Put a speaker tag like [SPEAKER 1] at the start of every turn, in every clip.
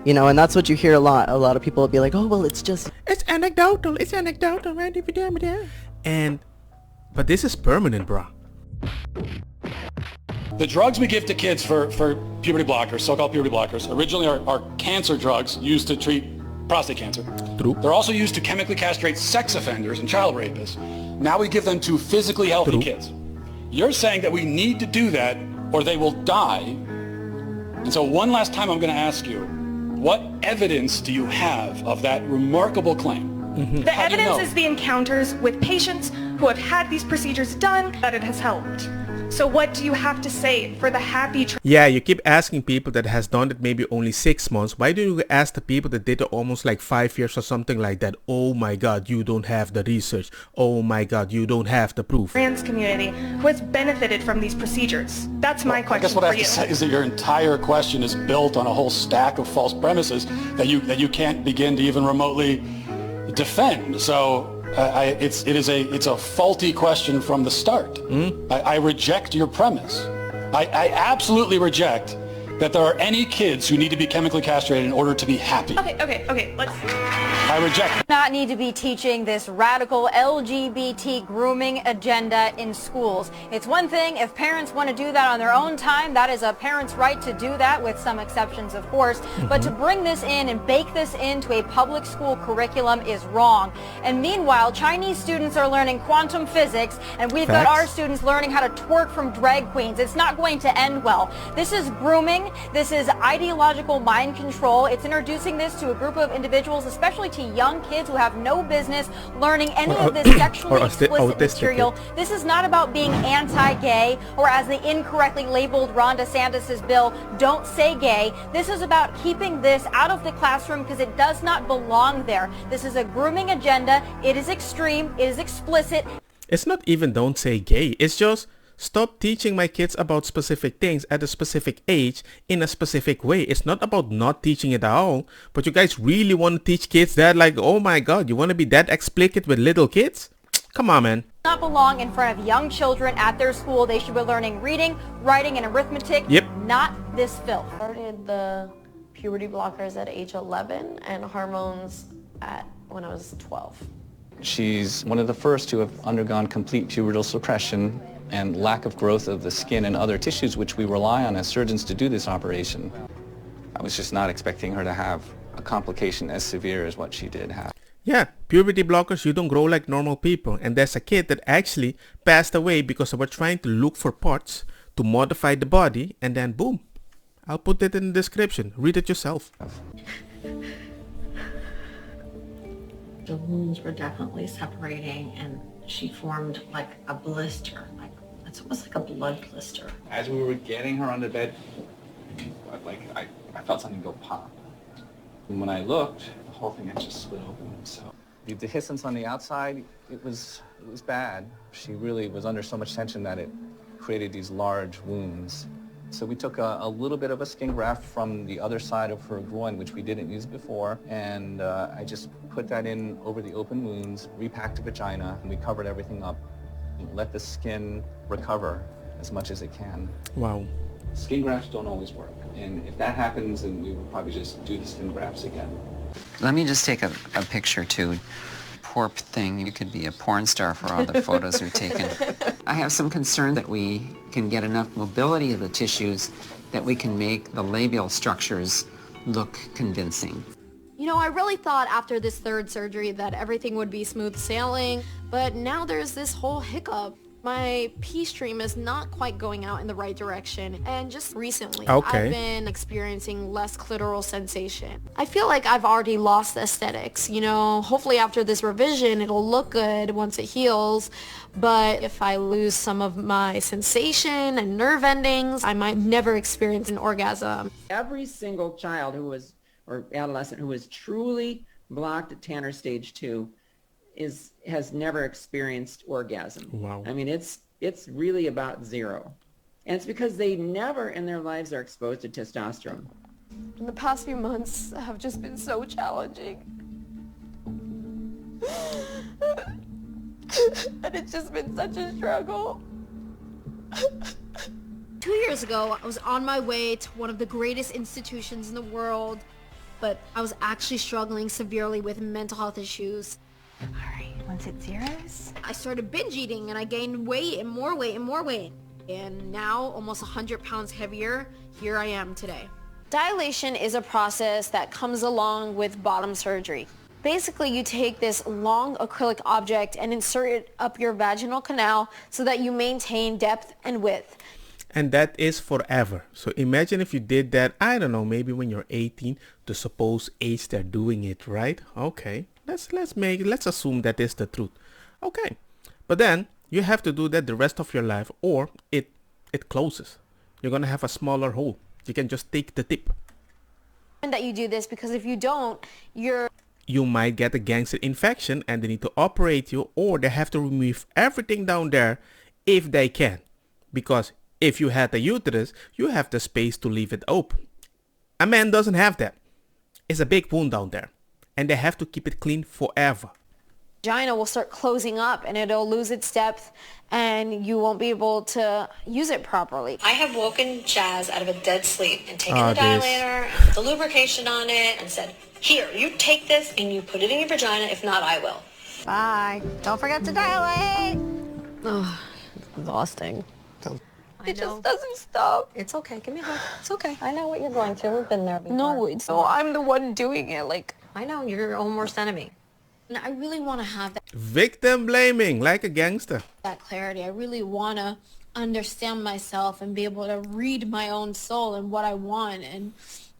[SPEAKER 1] You know, and that's what you hear a lot. A lot of people will be like, oh, well,
[SPEAKER 2] It's anecdotal, right? And, but this is permanent, bruh.
[SPEAKER 3] The drugs we give to kids for puberty blockers, so-called puberty blockers, originally are cancer drugs used to treat prostate cancer.
[SPEAKER 2] True.
[SPEAKER 3] They're also used to chemically castrate sex offenders and child rapists. Now we give them to physically healthy kids. You're saying that we need to do that or they will die. And so one last time I'm going to ask you, what evidence do you have of that remarkable claim?
[SPEAKER 4] The evidence is the encounters with patients who have had these procedures done that it has helped. So what do you have to say for the happy...
[SPEAKER 2] Yeah, you keep asking people that has done it maybe only 6 months. Why do you ask the people that did it almost like 5 years or something like that? Oh my God, you don't have the research. Oh my God, you don't have the proof.
[SPEAKER 4] Trans community who has benefited from these procedures. That's my question for you.
[SPEAKER 3] I guess what I have to say is that your entire question is built on a whole stack of false premises that you can't begin to even remotely defend. So it's a faulty question from the start. I reject your premise. I absolutely reject that there are any kids who need to be chemically castrated in order to be happy.
[SPEAKER 4] Okay, let's...
[SPEAKER 3] I reject.
[SPEAKER 5] Not need to be teaching this radical LGBT grooming agenda in schools. It's one thing if parents want to do that on their own time. That is a parent's right to do that, with some exceptions, of course. But to bring this in and bake this into a public school curriculum is wrong. And meanwhile, Chinese students are learning quantum physics, and we've got our students learning how to twerk from drag queens. It's not going to end well. This is grooming. This is ideological mind control. It's introducing this to a group of individuals, especially to young kids who have no business learning any of this sexually explicit material. This is not about being anti-gay, or as the incorrectly labeled Ron DeSantis' bill, don't say gay. This is about keeping this out of the classroom because it does not belong there. This is a grooming agenda. It is extreme. It is explicit.
[SPEAKER 2] It's not even don't say gay. It's just stop teaching my kids about specific things at a specific age in a specific way. It's not about not teaching it at all, but you guys really want to teach kids that, like, oh my God, you want to be that explicit with little kids? Come on, man.
[SPEAKER 5] Not belong in front of young children at their school. They should be learning reading, writing, and arithmetic.
[SPEAKER 2] Yep.
[SPEAKER 5] Not this filth.
[SPEAKER 6] Started the puberty blockers at age 11 and hormones when I was 12.
[SPEAKER 7] She's one of the first to have undergone complete pubertal suppression and lack of growth of the skin and other tissues which we rely on as surgeons to do this operation. I was just not expecting her to have a complication as severe as what she did have.
[SPEAKER 2] Yeah, puberty blockers, you don't grow like normal people. And there's a kid that actually passed away because they were trying to look for parts to modify the body, and then boom. I'll put it in the description. Read it yourself.
[SPEAKER 8] The wounds were definitely separating, and she formed like a blister, it's almost like a blood blister.
[SPEAKER 7] As we were getting her onto bed, I felt something go pop. And when I looked, the whole thing had just split open. So the dehiscence on the outside, it was bad. She really was under so much tension that it created these large wounds. So we took a little bit of a skin graft from the other side of her groin, which we didn't use before, and I just put that in over the open wounds, repacked the vagina, and we covered everything up. Let the skin recover as much as it can.
[SPEAKER 2] Wow.
[SPEAKER 7] Skin grafts don't always work, and if that happens, then we will probably just do the skin grafts again.
[SPEAKER 9] Let me just take a picture too. Poor thing, you could be a porn star for all the photos you're taking. I have some concern that we can get enough mobility of the tissues that we can make the labial structures look convincing.
[SPEAKER 6] You know, I really thought after this third surgery that everything would be smooth sailing, but now there's this whole hiccup. My pee stream is not quite going out in the right direction, and just recently I've been experiencing less clitoral sensation. I feel like I've already lost the aesthetics, you know. Hopefully after this revision it'll look good once it heals, but if I lose some of my sensation and nerve endings, I might never experience an orgasm.
[SPEAKER 10] Every single child or adolescent who is truly blocked at Tanner stage 2 has never experienced orgasm.
[SPEAKER 2] Wow.
[SPEAKER 10] I mean, it's really about zero. And it's because they never in their lives are exposed to testosterone.
[SPEAKER 6] And the past few months have just been so challenging. And it's just been such a struggle.
[SPEAKER 11] 2 years ago, I was on my way to one of the greatest institutions in the world,
[SPEAKER 6] but I was actually struggling severely with mental health issues.
[SPEAKER 5] All right, once it zeros.
[SPEAKER 6] I started binge eating and I gained weight and more weight and more weight. And now, almost 100 pounds heavier, here I am today.
[SPEAKER 5] Dilation is a process that comes along with bottom surgery. Basically, you take this long acrylic object and insert it up your vaginal canal so that you maintain depth and width.
[SPEAKER 2] And that is forever. So imagine if you did that, I don't know, maybe when you're 18, the supposed age they're doing it, right? Okay, let's assume that is the truth. Okay, but then you have to do that the rest of your life, or it closes. You're gonna have a smaller hole. You can just take the tip.
[SPEAKER 5] And that you do this because if you don't,
[SPEAKER 2] you might get a gangster infection and they need to operate you, or they have to remove everything down there if they can. Because if you had a uterus, you have the space to leave it open. A man doesn't have that. It's a big wound down there and they have to keep it clean forever.
[SPEAKER 5] Vagina will start closing up and it'll lose its depth and you won't be able to use it properly.
[SPEAKER 11] I have woken Jazz out of a dead sleep and taken the dilator and put the lubrication on it and said, here, you take this and you put it in your vagina. If not, I will.
[SPEAKER 5] Bye. Don't forget to dilate.
[SPEAKER 6] Oh, it's exhausting.
[SPEAKER 5] It just doesn't stop.
[SPEAKER 11] It's okay. Give me a hug. It's okay. I know what you're going through. We've been there before.
[SPEAKER 5] No, it's so I'm the one doing it. Like,
[SPEAKER 11] I know. You're your own worst enemy.
[SPEAKER 6] And I really want to have
[SPEAKER 2] Victim blaming like a gangster.
[SPEAKER 6] that clarity. I really want to understand myself and be able to read my own soul and what I want. And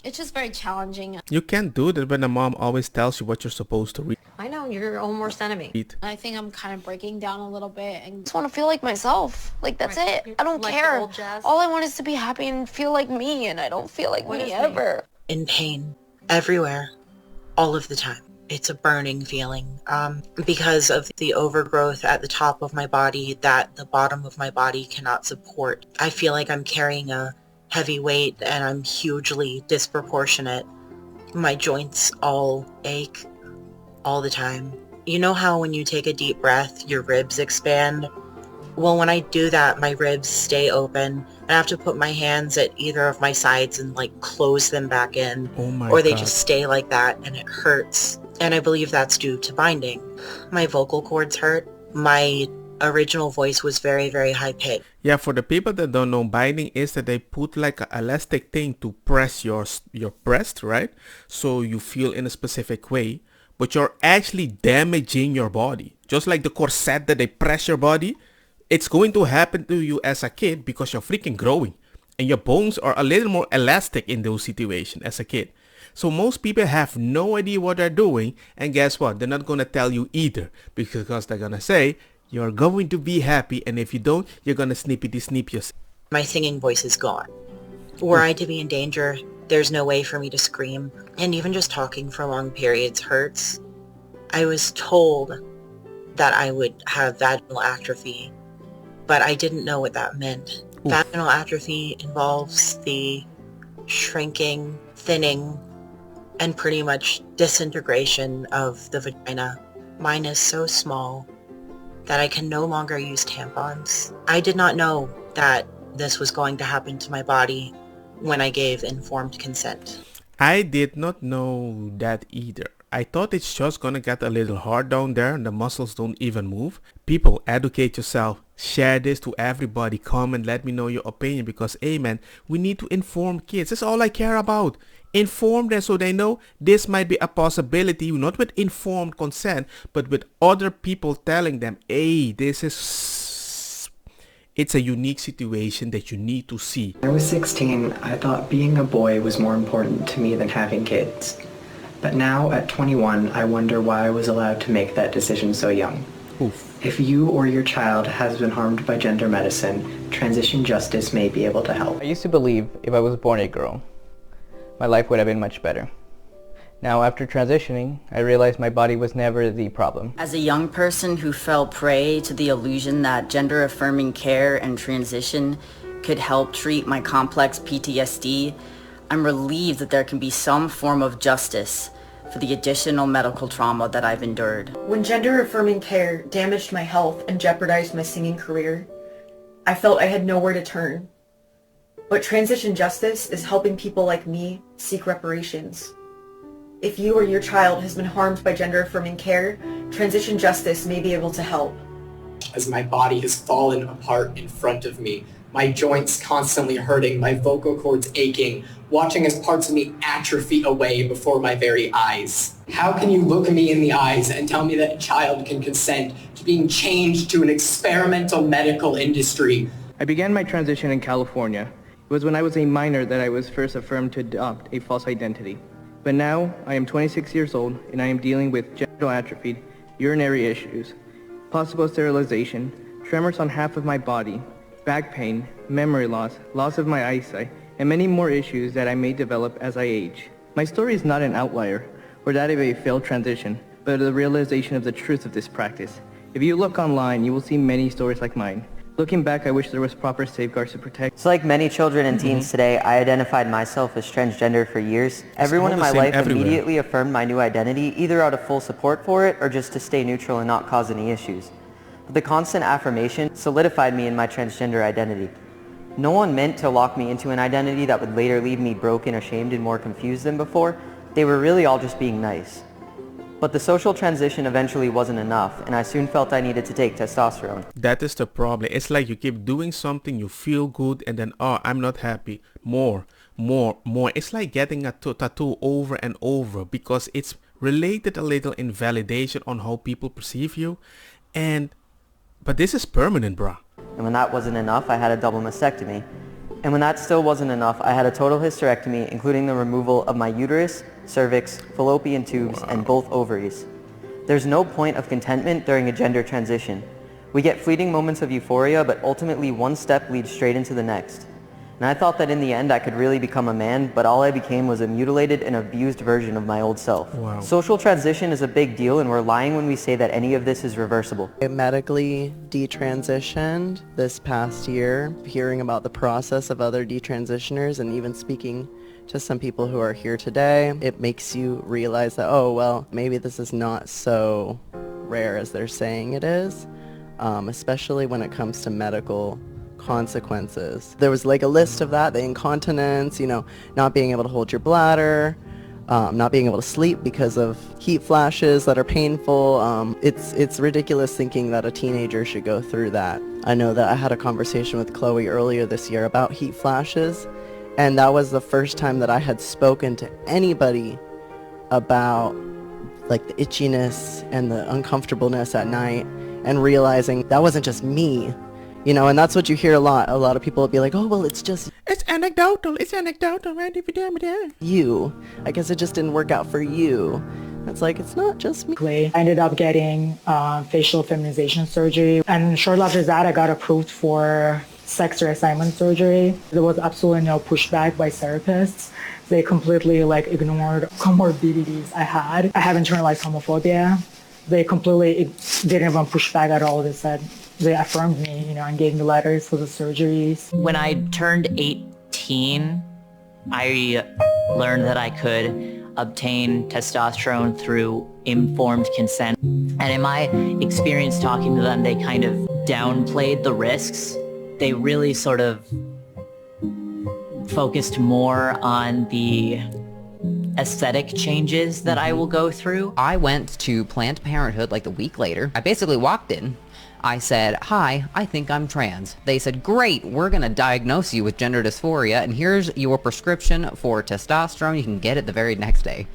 [SPEAKER 6] it's just very challenging.
[SPEAKER 2] You can't do that when a mom always tells you what you're supposed to read.
[SPEAKER 11] I know. You're your own worst enemy.
[SPEAKER 6] I think I'm kind of breaking down a little bit. And
[SPEAKER 5] I just want to feel like myself. Like, that's
[SPEAKER 11] Right.
[SPEAKER 5] it. I don't
[SPEAKER 11] Like the
[SPEAKER 5] care.
[SPEAKER 11] old Jazz?
[SPEAKER 5] All I want is to be happy and feel like me, and I don't feel like
[SPEAKER 11] What
[SPEAKER 5] me
[SPEAKER 11] is me?
[SPEAKER 5] ever.
[SPEAKER 12] In pain, everywhere, all of the time. It's a burning feeling because of the overgrowth at the top of my body that the bottom of my body cannot support. I feel like I'm carrying a heavy weight and I'm hugely disproportionate. My joints all ache all the time. You know how when you take a deep breath, your ribs expand? Well, when I do that, my ribs stay open. I have to put my hands at either of my sides and like close them back in, or they just stay like that and it hurts. And I believe that's due to binding. My vocal cords hurt. My original voice was very, very high pitched.
[SPEAKER 2] Yeah, for the people that don't know, binding is that they put like an elastic thing to press your breast, right? So you feel in a specific way, but you're actually damaging your body. Just like the corset that they press your body, it's going to happen to you as a kid because you're freaking growing and your bones are a little more elastic in those situations as a kid. So most people have no idea what they're doing, and guess what? They're not going to tell you either because they're going to say, you're going to be happy, and if you don't, you're going to snippety-snip yourself.
[SPEAKER 12] My singing voice is gone. Were I to be in danger, there's no way for me to scream, and even just talking for long periods hurts. I was told that I would have vaginal atrophy, but I didn't know what that meant. Oof. Vaginal atrophy involves the shrinking, thinning, and pretty much disintegration of the vagina. Mine is so small that I can no longer use tampons. I did not know that this was going to happen to my body when I gave informed consent.
[SPEAKER 2] I did not know that either. I thought it's just gonna get a little hard down there and the muscles don't even move. People, educate yourself. Share this to everybody. Comment, let me know your opinion because, hey man, we need to inform kids. That's all I care about. Inform them so they know this might be a possibility, not with informed consent, but with other people telling them, hey, it's a unique situation that you need to see.
[SPEAKER 13] When I was 16, I thought being a boy was more important to me than having kids. But now, at 21, I wonder why I was allowed to make that decision so young.
[SPEAKER 2] Oof.
[SPEAKER 13] If you or your child has been harmed by gender medicine, transition justice may be able to help.
[SPEAKER 14] I used to believe if I was born a girl, my life would have been much better. Now, after transitioning, I realized my body was never the problem.
[SPEAKER 15] As a young person who fell prey to the illusion that gender-affirming care and transition could help treat my complex PTSD, I'm relieved that there can be some form of justice for the additional medical trauma that I've endured.
[SPEAKER 16] When gender-affirming care damaged my health and jeopardized my singing career, I felt I had nowhere to turn. But transition justice is helping people like me seek reparations. If you or your child has been harmed by gender-affirming care, Transition Justice may be able to help.
[SPEAKER 13] As my body has fallen apart in front of me, my joints constantly hurting, my vocal cords aching, watching as parts of me atrophy away before my very eyes. How can you look me in the eyes and tell me that a child can consent to being changed to an experimental medical industry?
[SPEAKER 14] I began my transition in California. It was when I was a minor that I was first affirmed to adopt a false identity. But now, I am 26 years old, and I am dealing with genital atrophy, urinary issues, possible sterilization, tremors on half of my body, back pain, memory loss, loss of my eyesight, and many more issues that I may develop as I age. My story is not an outlier, or that of a failed transition, but the realization of the truth of this practice. If you look online, you will see many stories like mine. Looking back, I wish there was proper safeguards to protect.
[SPEAKER 17] It's like many children and teens today, I identified myself as transgender for years. Everyone in my life immediately affirmed my new identity, either out of full support for it or just to stay neutral and not cause any issues. But the constant affirmation solidified me in my transgender identity. No one meant to lock me into an identity that would later leave me broken, ashamed, and more confused than before. They were really all just being nice. But the social transition eventually wasn't enough, and I soon felt I needed to take testosterone.
[SPEAKER 2] That is the problem. It's like you keep doing something, you feel good, and then, oh, I'm not happy. More. It's like getting a tattoo over and over because it's related a little in validation on how people perceive you. But this is permanent, bruh.
[SPEAKER 17] And when that wasn't enough, I had a double mastectomy. And when that still wasn't enough, I had a total hysterectomy, including the removal of my uterus, cervix, fallopian tubes, and both ovaries. There's no point of contentment during a gender transition. We get fleeting moments of euphoria, but ultimately one step leads straight into the next. And I thought that in the end I could really become a man, but all I became was a mutilated and abused version of my old self.
[SPEAKER 2] Wow.
[SPEAKER 17] Social transition is a big deal, and we're lying when we say that any of this is reversible.
[SPEAKER 1] I medically detransitioned this past year, hearing about the process of other detransitioners and even speaking to some people who are here today. It makes you realize that, oh, well, maybe this is not so rare as they're saying it is, especially when it comes to medical consequences. There was like a list of that, the incontinence, not being able to hold your bladder, not being able to sleep because of heat flashes that are painful. It's ridiculous thinking that a teenager should go through that. I know that I had a conversation with Chloe earlier this year about heat flashes, and that was the first time that I had spoken to anybody about like the itchiness and the uncomfortableness at night, and realizing that wasn't just me. And that's what you hear a lot. A lot of people will be like, oh, well, it's anecdotal, right? You. I guess it just didn't work out for you. It's like, it's not just me.
[SPEAKER 18] I ended up getting facial feminization surgery. And shortly after that, I got approved for sex reassignment surgery. There was absolutely no pushback by therapists. They completely ignored comorbidities I had. I have internalized homophobia. They completely didn't even push back at all. They affirmed me, and gave me letters for the surgeries.
[SPEAKER 19] When I turned 18, I learned that I could obtain testosterone through informed consent. And in my experience talking to them, they kind of downplayed the risks. They really sort of focused more on the aesthetic changes that I will go through.
[SPEAKER 20] I went to Planned Parenthood like a week later. I basically walked in. I said, hi, I think I'm trans. They said, great, we're going to diagnose you with gender dysphoria, and here's your prescription for testosterone. You can get it the very next day.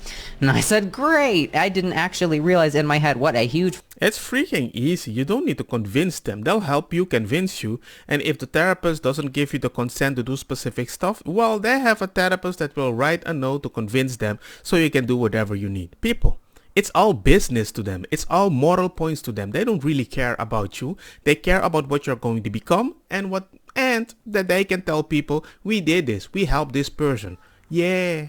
[SPEAKER 20] And I said, great. I didn't actually realize in my head what a huge...
[SPEAKER 2] It's freaking easy. You don't need to convince them. They'll help you convince you. And if the therapist doesn't give you the consent to do specific stuff, well, they have a therapist that will write a note to convince them so you can do whatever you need. People. It's all business to them. It's all moral points to them. They don't really care about you. They care about what you're going to become and that they can tell people, we did this. We helped this person. Yeah.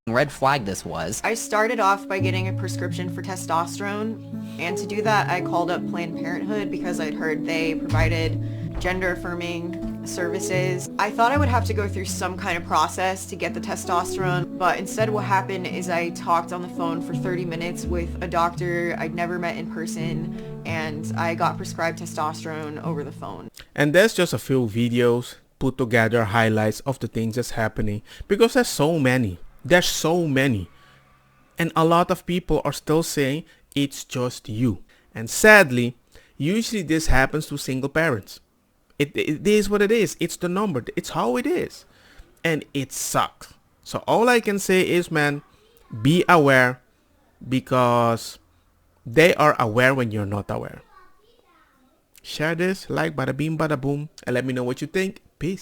[SPEAKER 20] Red flag this was.
[SPEAKER 21] I started off by getting a prescription for testosterone, and to do that I called up Planned Parenthood because I'd heard they provided gender-affirming services. I thought I would have to go through some kind of process to get the testosterone, but instead what happened is I talked on the phone for 30 minutes with a doctor I'd never met in person, and I got prescribed testosterone over the phone.
[SPEAKER 2] And there's just a few videos put together, highlights of the things that's happening, because there's so many. And a lot of people are still saying it's just you. And sadly, usually this happens to single parents. It is what it is. It's the number. It's how it is. And it sucks. So all I can say is, man, be aware, because they are aware when you're not aware. Share this, like, bada bing, bada boom, and let me know what you think. Peace.